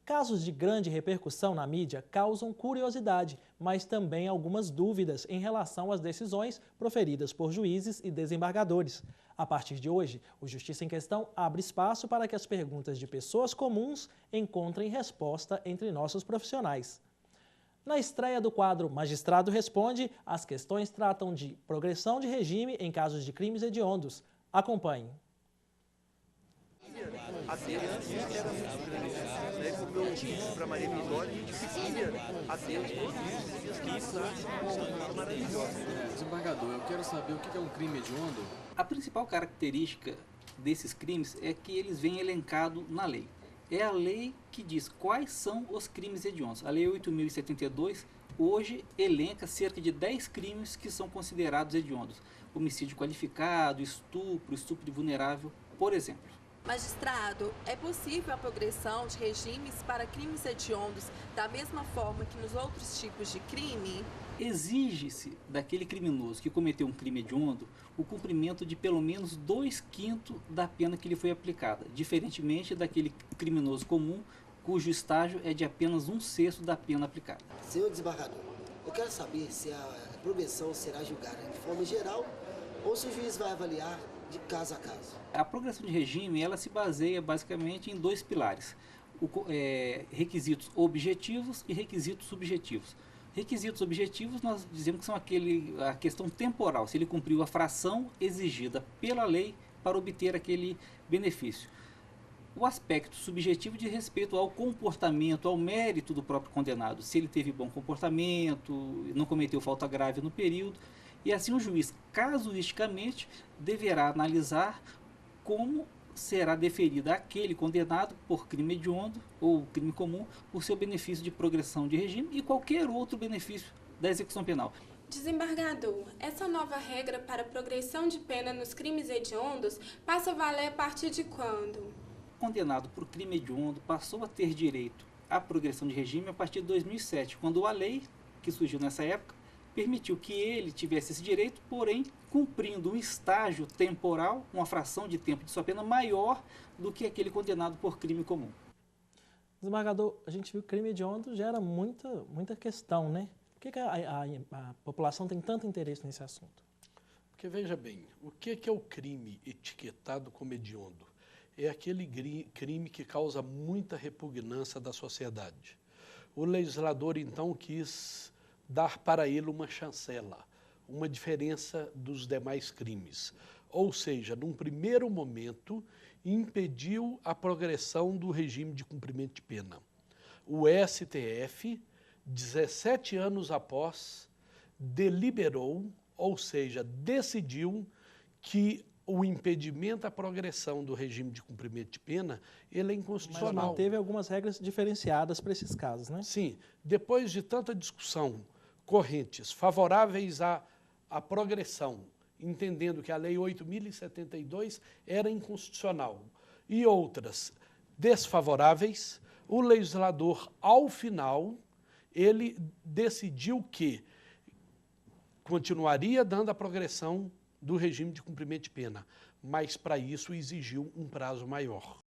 Casos de grande repercussão na mídia causam curiosidade, mas também algumas dúvidas em relação às decisões proferidas por juízes e desembargadores. A partir de hoje, o Justiça em Questão abre espaço para que as perguntas de pessoas comuns encontrem resposta entre nossos profissionais. Na estreia do quadro Magistrado Responde, as questões tratam de progressão de regime em casos de crimes hediondos. Acompanhe. Até antes era muito grande, né? Como eu disse para Maria Vitória, a gente ficaria atento todos os maravilhosos. Desembargador, eu quero saber o que é um crime hediondo. A principal característica desses crimes é que eles vêm elencados na lei. É a lei que diz quais são os crimes hediondos. A Lei 8.072 hoje elenca cerca de 10 crimes que são considerados hediondos. Homicídio qualificado, estupro de vulnerável, por exemplo. Magistrado, é possível a progressão de regimes para crimes hediondos da mesma forma que nos outros tipos de crime? Exige-se daquele criminoso que cometeu um crime hediondo o cumprimento de pelo menos 2/5 da pena que lhe foi aplicada, diferentemente daquele criminoso comum cujo estágio é de apenas 1/6 da pena aplicada. Senhor desembargador, eu quero saber se a progressão será julgada de forma geral ou se o juiz vai avaliar de caso a caso. A progressão de regime ela se baseia basicamente em 2 pilares, requisitos objetivos e requisitos subjetivos. Requisitos objetivos nós dizemos que são a questão temporal, se ele cumpriu a fração exigida pela lei para obter aquele benefício. O aspecto subjetivo diz respeito ao comportamento, ao mérito do próprio condenado, se ele teve bom comportamento, não cometeu falta grave no período, e assim o juiz, casuisticamente, deverá analisar como será deferida àquele condenado por crime hediondo ou crime comum o seu benefício de progressão de regime e qualquer outro benefício da execução penal. Desembargador, essa nova regra para progressão de pena nos crimes hediondos passa a valer a partir de quando? O condenado por crime hediondo passou a ter direito à progressão de regime a partir de 2007, quando a lei, que surgiu nessa época, permitiu que ele tivesse esse direito, porém cumprindo um estágio temporal, uma fração de tempo de sua pena maior do que aquele condenado por crime comum. Desembargador, a gente viu que crime hediondo gera muita questão, né? Por que a população tem tanto interesse nesse assunto? Porque, veja bem, o que é o crime etiquetado como hediondo? É aquele crime que causa muita repugnância da sociedade. O legislador, então, quis dar para ele uma chancela, uma diferença dos demais crimes. Ou seja, num primeiro momento, impediu a progressão do regime de cumprimento de pena. O STF, 17 anos após, deliberou, ou seja, decidiu que o impedimento à progressão do regime de cumprimento de pena, ele é inconstitucional. Mas manteve algumas regras diferenciadas para esses casos, né? Sim. Depois de tanta discussão, correntes favoráveis à progressão, entendendo que a Lei 8.072 era inconstitucional, e outras desfavoráveis, o legislador, ao final, ele decidiu que continuaria dando a progressão do regime de cumprimento de pena, mas para isso exigiu um prazo maior.